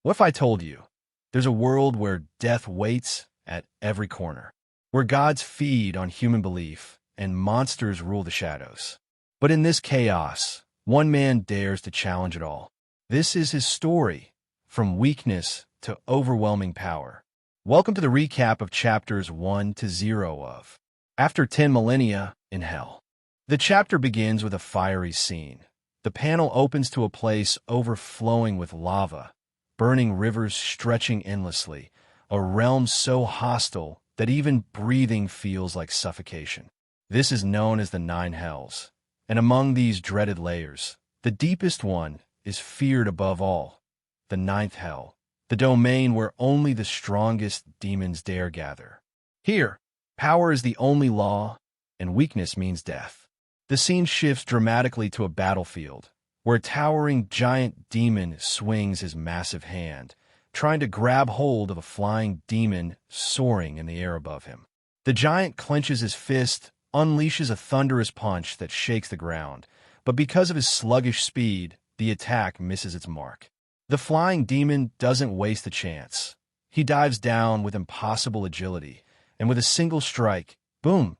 What if I told you there's a world where death waits at every corner, where gods feed on human belief and monsters rule the shadows? But in this chaos, one man dares to challenge it all. This is his story, from weakness to overwhelming power. Welcome to the recap of chapters 1 to 0 of After 10 Millennia in Hell. The chapter begins with a fiery scene. The panel opens to a place overflowing with lava, burning rivers stretching endlessly, a realm so hostile that even breathing feels like suffocation. This is known as the Nine Hells, and among these dreaded layers, the deepest one is feared above all, the ninth hell, the domain where only the strongest demons dare gather. Here, power is the only law, and weakness means death. The scene shifts dramatically to a battlefield, where a towering giant demon swings his massive hand, trying to grab hold of a flying demon soaring in the air above him. The giant clenches his fist, unleashes a thunderous punch that shakes the ground, but because of his sluggish speed, the attack misses its mark. The flying demon doesn't waste a chance. He dives down with impossible agility, and with a single strike, boom,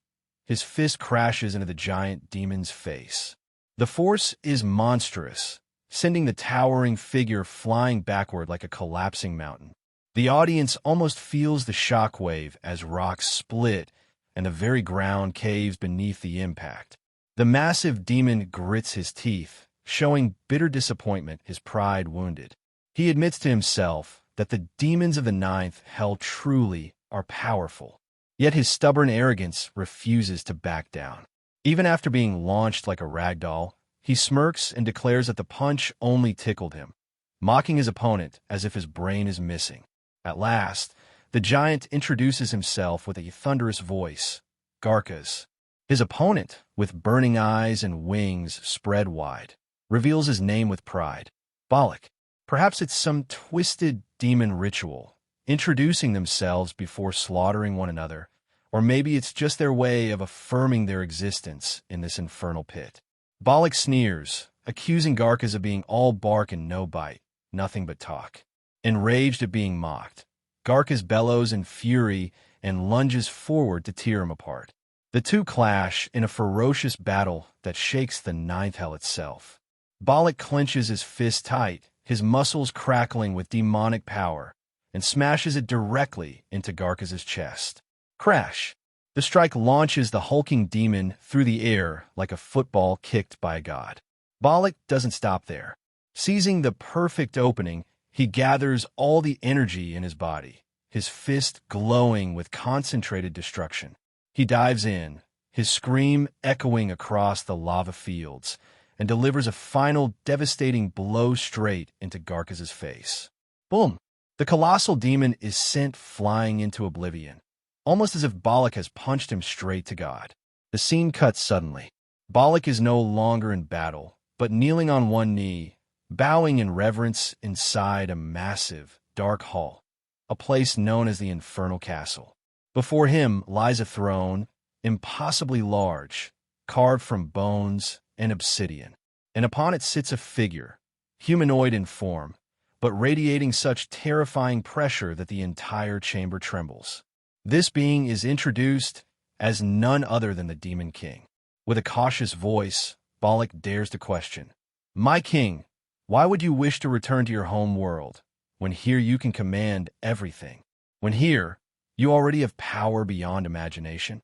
his fist crashes into the giant demon's face. The force is monstrous, sending the towering figure flying backward like a collapsing mountain. The audience almost feels the shockwave as rocks split and the very ground caves beneath the impact. The massive demon grits his teeth, showing bitter disappointment, his pride wounded. He admits to himself that the demons of the ninth hell truly are powerful, yet his stubborn arrogance refuses to back down. Even after being launched like a rag doll, he smirks and declares that the punch only tickled him, mocking his opponent as if his brain is missing. At last, the giant introduces himself with a thunderous voice, Garkas. His opponent, with burning eyes and wings spread wide, reveals his name with pride, Balak. Perhaps it's some twisted demon ritual, introducing themselves before slaughtering one another, or maybe it's just their way of affirming their existence in this infernal pit. Balak sneers, accusing Garkas of being all bark and no bite, nothing but talk. Enraged at being mocked, Garkas bellows in fury and lunges forward to tear him apart. The two clash in a ferocious battle that shakes the ninth hell itself. Balak clenches his fist tight, his muscles crackling with demonic power, and smashes it directly into Garkas's chest. Crash! The strike launches the hulking demon through the air like a football kicked by a god. Balak doesn't stop there. Seizing the perfect opening, he gathers all the energy in his body, his fist glowing with concentrated destruction. He dives in, his scream echoing across the lava fields, and delivers a final devastating blow straight into Garkas's face. Boom! The colossal demon is sent flying into oblivion, almost as if Balak has punched him straight to God. The scene cuts suddenly. Balak is no longer in battle, but kneeling on one knee, bowing in reverence inside a massive, dark hall, a place known as the Infernal Castle. Before him lies a throne, impossibly large, carved from bones and obsidian, and upon it sits a figure, humanoid in form, but radiating such terrifying pressure that the entire chamber trembles. This being is introduced as none other than the Demon King. With a cautious voice, Balak dares to question, "My king, why would you wish to return to your home world, when here you can command everything? When here, you already have power beyond imagination?"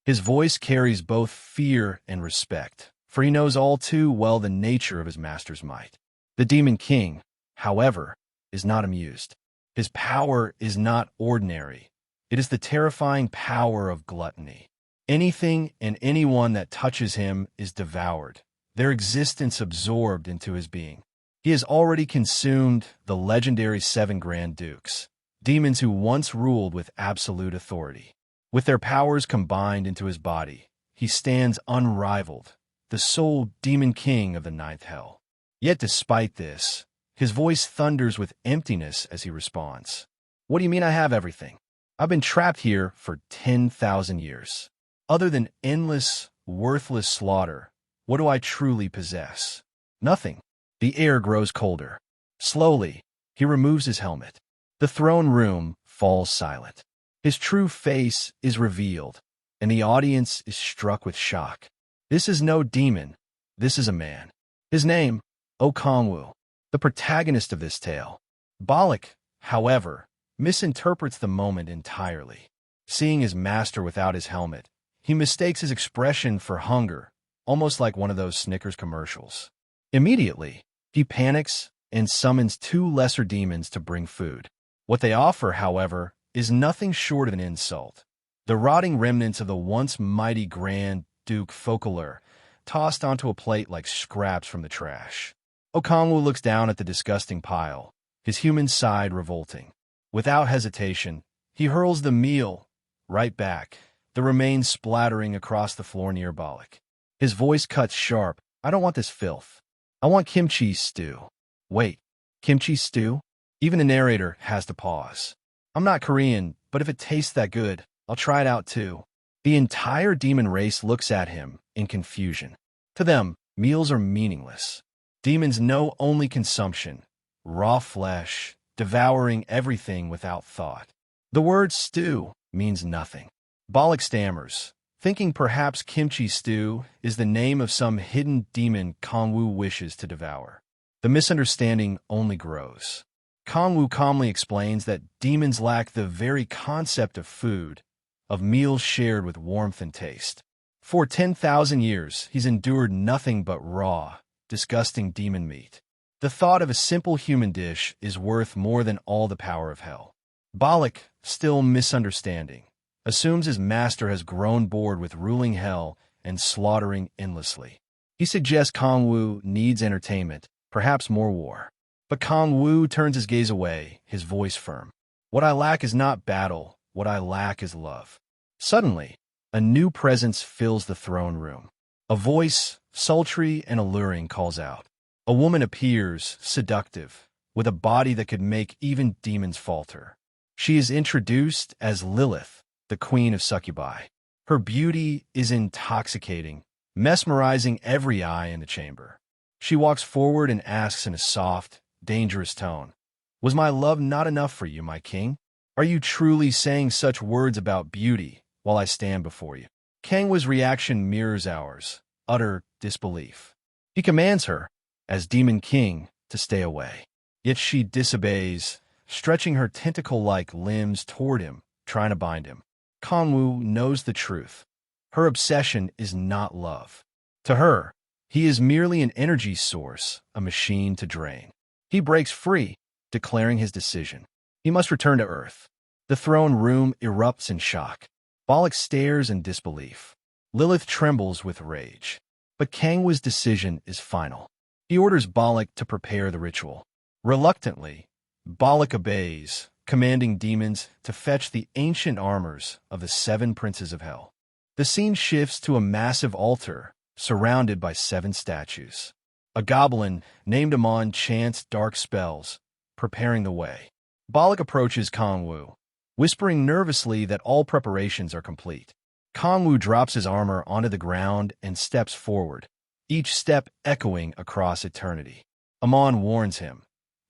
His voice carries both fear and respect, for he knows all too well the nature of his master's might. The Demon King, however, is not amused. His power is not ordinary. It is the terrifying power of gluttony. Anything and anyone that touches him is devoured, their existence absorbed into his being. He has already consumed the legendary 7 Grand Dukes, demons who once ruled with absolute authority. With their powers combined into his body, he stands unrivaled, the sole Demon King of the ninth hell. Yet despite this, his voice thunders with emptiness as he responds, "What do you mean I have everything? I've been trapped here for 10,000 years. Other than endless, worthless slaughter, what do I truly possess? Nothing." The air grows colder. Slowly, He removes his helmet. The throne room falls silent. His true face is revealed, and the audience is struck with shock. This is no demon. This is a man. His name, Okongwu, the protagonist of this tale. Balak, however, misinterprets the moment entirely. Seeing his master without his helmet, he mistakes his expression for hunger, almost like one of those Snickers commercials. Immediately, he panics and summons two lesser demons to bring food. What they offer, however, is nothing short of an insult. The rotting remnants of the once mighty Grand Duke Focalure, tossed onto a plate like scraps from the trash. Okongwu looks down at the disgusting pile, his human side revolting. Without hesitation, he hurls the meal right back, the remains splattering across the floor near Balak. His voice cuts sharp. I don't want this filth. I want kimchi stew. Wait, kimchi stew? Even the narrator has to pause. I'm not Korean, but if it tastes that good, I'll try it out too. The entire demon race looks at him in confusion. To them, meals are meaningless. Demons know only consumption, raw flesh, devouring everything without thought. The word stew means nothing. Balak stammers, thinking perhaps kimchi stew is the name of some hidden demon Kongwu wishes to devour. The misunderstanding only grows. Kongwu calmly explains that demons lack the very concept of food, of meals shared with warmth and taste. For 10,000 years, he's endured nothing but raw, disgusting demon meat. The thought of a simple human dish is worth more than all the power of hell. Balak, still misunderstanding, assumes his master has grown bored with ruling hell and slaughtering endlessly. He suggests Kongwu needs entertainment, perhaps more war. But Kongwu turns his gaze away, his voice firm. What I lack is not battle, what I lack is love. Suddenly, a new presence fills the throne room. A voice, sultry and alluring, calls out. A woman appears, seductive, with a body that could make even demons falter. She is introduced as Lilith, the queen of succubi. Her beauty is intoxicating, mesmerizing every eye in the chamber. She walks forward and asks in a soft, dangerous tone, "Was my love not enough for you, my king? Are you truly saying such words about beauty while I stand before you?" Kangwa's reaction mirrors ours, utter disbelief. He commands her, as demon king, to stay away. Yet she disobeys, stretching her tentacle-like limbs toward him, trying to bind him. Kongwu knows the truth. Her obsession is not love. To her, he is merely an energy source, a machine to drain. He breaks free, declaring his decision. He must return to Earth. The throne room erupts in shock. Balak stares in disbelief. Lilith trembles with rage. But Kangwa's decision is final. He orders Balak to prepare the ritual. Reluctantly, Balak obeys, commanding demons to fetch the ancient armors of the 7 princes of hell. The scene shifts to a massive altar, surrounded by 7 statues. A goblin named Amon chants dark spells, preparing the way. Balak approaches Kongwu, whispering nervously that all preparations are complete. Kongwu drops his armor onto the ground and steps forward, each step echoing across eternity. Amon warns him,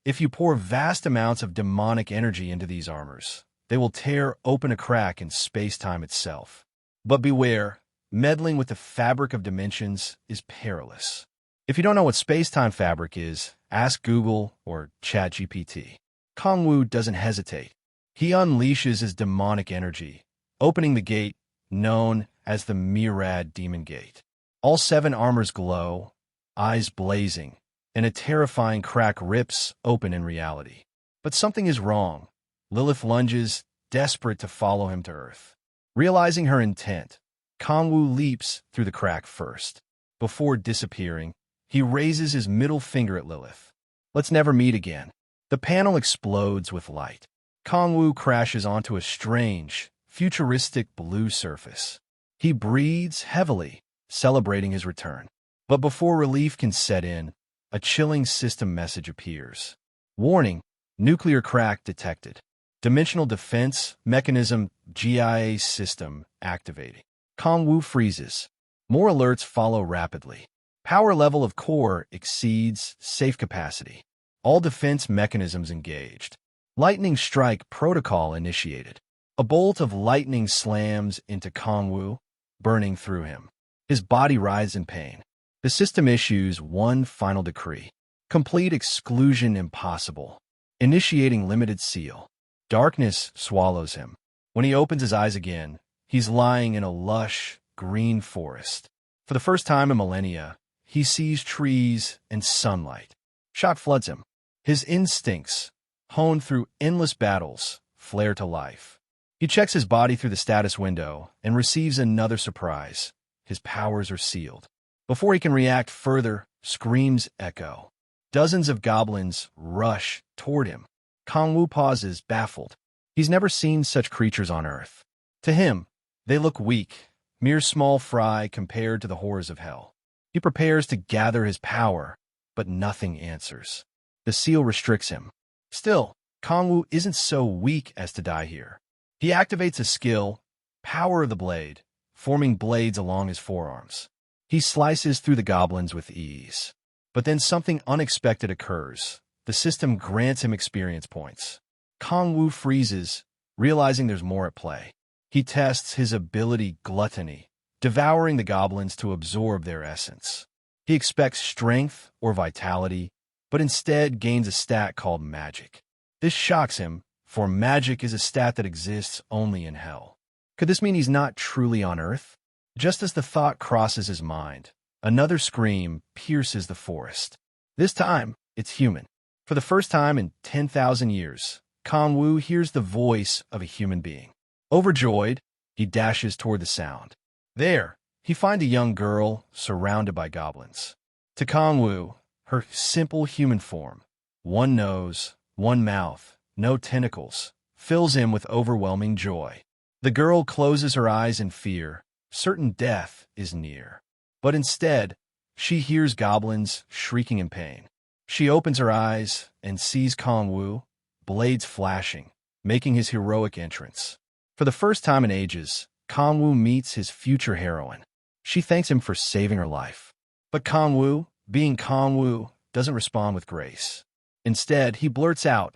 "If you pour vast amounts of demonic energy into these armors, they will tear open a crack in space-time itself. But beware, meddling with the fabric of dimensions is perilous." If you don't know what space-time fabric is, ask Google or ChatGPT. Kongwu doesn't hesitate. He unleashes his demonic energy, opening the gate known as the Mirad Demon Gate. All 7 armors glow, eyes blazing, and a terrifying crack rips open in reality. But something is wrong. Lilith lunges, desperate to follow him to Earth. Realizing her intent, Kongwu leaps through the crack first. Before disappearing, he raises his middle finger at Lilith. "Let's never meet again." The panel explodes with light. Kongwu crashes onto a strange, futuristic blue surface. He breathes heavily, celebrating his return. But before relief can set in, a chilling system message appears. Warning, nuclear crack detected. Dimensional defense mechanism GIA system activating. Kongwu freezes. More alerts follow rapidly. Power level of core exceeds safe capacity. All defense mechanisms engaged. Lightning strike protocol initiated. A bolt of lightning slams into Kangwoo, burning through him. His body writhes in pain. The system issues one final decree. Complete exclusion impossible. Initiating limited seal. Darkness swallows him. When he opens his eyes again, he's lying in a lush, green forest. For the first time in millennia, he sees trees and sunlight. Shock floods him. His instincts, honed through endless battles, flare to life. He checks his body through the status window and receives another surprise. His powers are sealed. Before he can react further, screams echo. Dozens of goblins rush toward him. Kangwoo pauses, baffled. He's never seen such creatures on Earth. To him, they look weak, mere small fry compared to the horrors of hell. He prepares to gather his power, but nothing answers. The seal restricts him. Still, Kangwoo isn't so weak as to die here. He activates a skill, Power of the Blade, forming blades along his forearms. He slices through the goblins with ease. But then something unexpected occurs. The system grants him experience points. Kangwoo freezes, realizing there's more at play. He tests his ability gluttony, devouring the goblins to absorb their essence. He expects strength or vitality, but instead gains a stat called magic. This shocks him, for magic is a stat that exists only in hell. Could this mean he's not truly on Earth? Just as the thought crosses his mind, another scream pierces the forest. This time, it's human. For the first time in 10,000 years, Kangwoo hears the voice of a human being. Overjoyed, he dashes toward the sound. There, he finds a young girl surrounded by goblins. To Kangwoo, her simple human form, one nose, one mouth, no tentacles, fills him with overwhelming joy. The girl closes her eyes in fear, certain death is near. But instead, she hears goblins shrieking in pain. She opens her eyes and sees Kangwoo, blades flashing, making his heroic entrance. For the first time in ages, Kangwoo meets his future heroine. She thanks him for saving her life. But Kangwoo, being Kangwoo, doesn't respond with grace. Instead, he blurts out,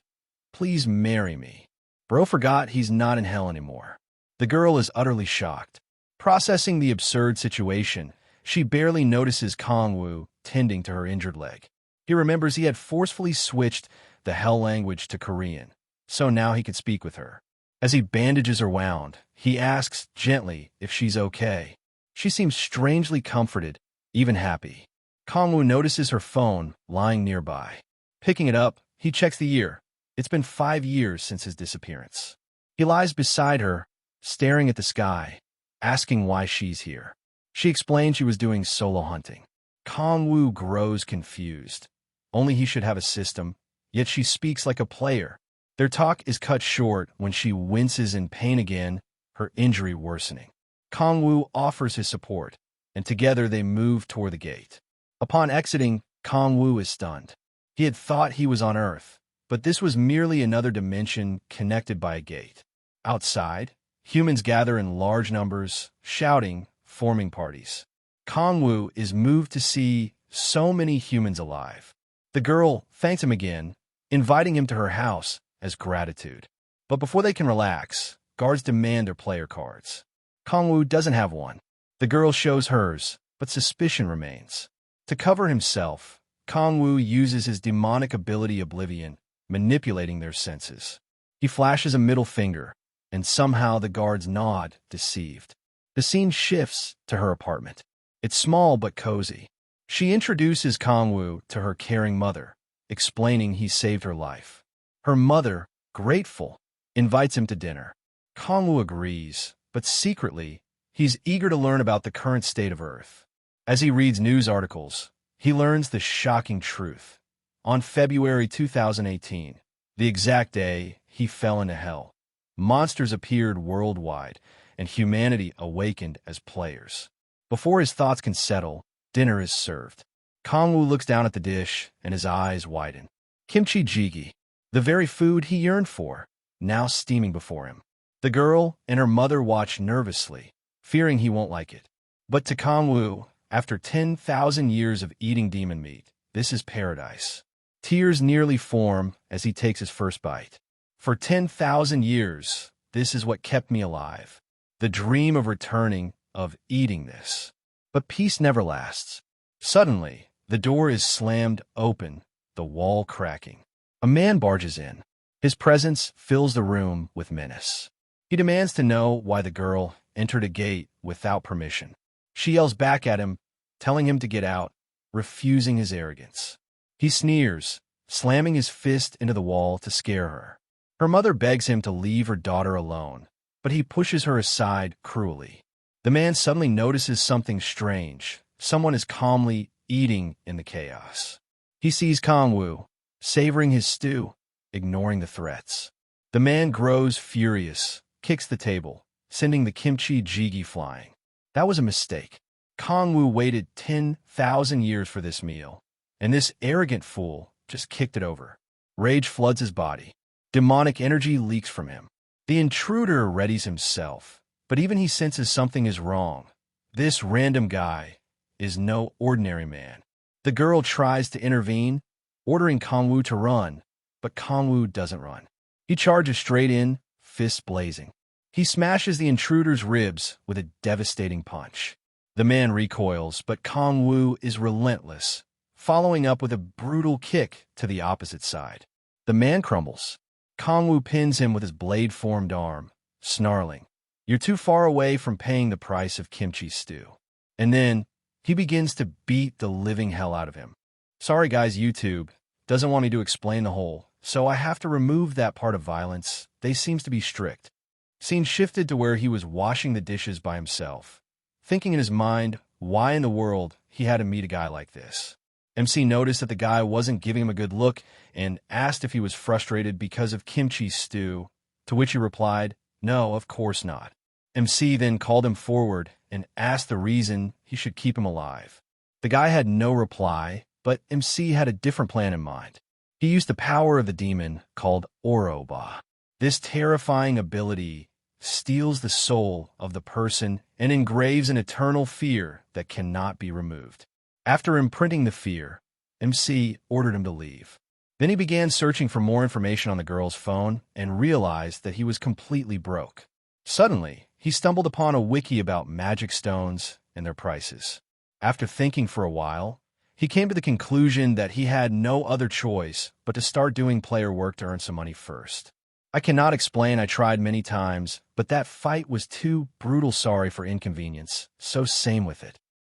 "Please marry me." Bro forgot he's not in hell anymore. The girl is utterly shocked. Processing the absurd situation, she barely notices Kangwoo tending to her injured leg. He remembers he had forcefully switched the hell language to Korean, so now he could speak with her. As he bandages her wound, he asks gently if she's okay. She seems strangely comforted, even happy. Kangwoo notices her phone lying nearby. Picking it up, he checks the year. It's been 5 years since his disappearance. He lies beside her, staring at the sky, asking why she's here. She explains she was doing solo hunting. Kangwoo grows confused. Only he should have a system, yet she speaks like a player. Their talk is cut short when she winces in pain again, her injury worsening. Kangwoo offers his support, and together they move toward the gate. Upon exiting, Kangwoo is stunned. He had thought he was on Earth, but this was merely another dimension connected by a gate. Outside, humans gather in large numbers, shouting, forming parties. Kangwoo is moved to see so many humans alive. The girl thanks him again, inviting him to her house as gratitude. But before they can relax, guards demand their player cards. Kangwoo doesn't have one. The girl shows hers, but suspicion remains. To cover himself, Kangwoo uses his demonic ability Oblivion, manipulating their senses. He flashes a middle finger, and somehow the guards nod, deceived. The scene shifts to her apartment. It's small but cozy. She introduces Kangwoo to her caring mother, explaining he saved her life. Her mother, grateful, invites him to dinner. Kangwoo agrees, but secretly, he's eager to learn about the current state of Earth. As he reads news articles, he learns the shocking truth. On February 2018, the exact day he fell into hell, monsters appeared worldwide, and humanity awakened as players. Before his thoughts can settle, dinner is served. Kangwoo looks down at the dish, and his eyes widen. Kimchi jjigae, the very food he yearned for, now steaming before him. The girl and her mother watch nervously, fearing he won't like it. But to Kangwoo, after 10,000 years of eating demon meat, this is paradise. Tears nearly form as he takes his first bite. For 10,000 years, this is what kept me alive. The dream of returning, of eating this. But peace never lasts. Suddenly, the door is slammed open, the wall cracking. A man barges in. His presence fills the room with menace. He demands to know why the girl entered a gate without permission. She yells back at him, telling him to get out, refusing his arrogance. He sneers, slamming his fist into the wall to scare her. Her mother begs him to leave her daughter alone, but he pushes her aside cruelly. The man suddenly notices something strange. Someone is calmly eating in the chaos. He sees Kangwoo, savoring his stew, ignoring the threats. The man grows furious, kicks the table, sending the kimchi jjigae flying. That was a mistake. Kangwoo waited 10,000 years for this meal, and this arrogant fool just kicked it over. Rage floods his body. Demonic energy leaks from him. The intruder readies himself, but even he senses something is wrong. This random guy is no ordinary man. The girl tries to intervene, ordering Kangwoo to run, but Kangwoo doesn't run. He charges straight in, fists blazing. He smashes the intruder's ribs with a devastating punch. The man recoils, but Kangwoo is relentless, following up with a brutal kick to the opposite side. The man crumbles. Kangwoo pins him with his blade-formed arm, snarling, "You're too far away from paying the price of kimchi stew." And then, he begins to beat the living hell out of him. Sorry guys, YouTube doesn't want me to explain the whole, so I have to remove that part of violence. They seems to be strict. Scene shifted to where he was washing the dishes by himself, thinking in his mind why in the world he had to meet a guy like this. MC noticed that the guy wasn't giving him a good look and asked if he was frustrated because of kimchi stew, to which he replied, "No, of course not." MC then called him forward and asked the reason he should keep him alive. The guy had no reply, but MC had a different plan in mind. He used the power of the demon called Oroba. This terrifying ability steals the soul of the person and engraves an eternal fear that cannot be removed. After imprinting the fear, MC ordered him to leave. Then he began searching for more information on the girl's phone and realized that he was completely broke. Suddenly, he stumbled upon a wiki about magic stones and their prices. After thinking for a while, he came to the conclusion that he had no other choice but to start doing player work to earn some money first. I cannot explain, I tried many times, but that fight was too brutal. Sorry for inconvenience, so same with it.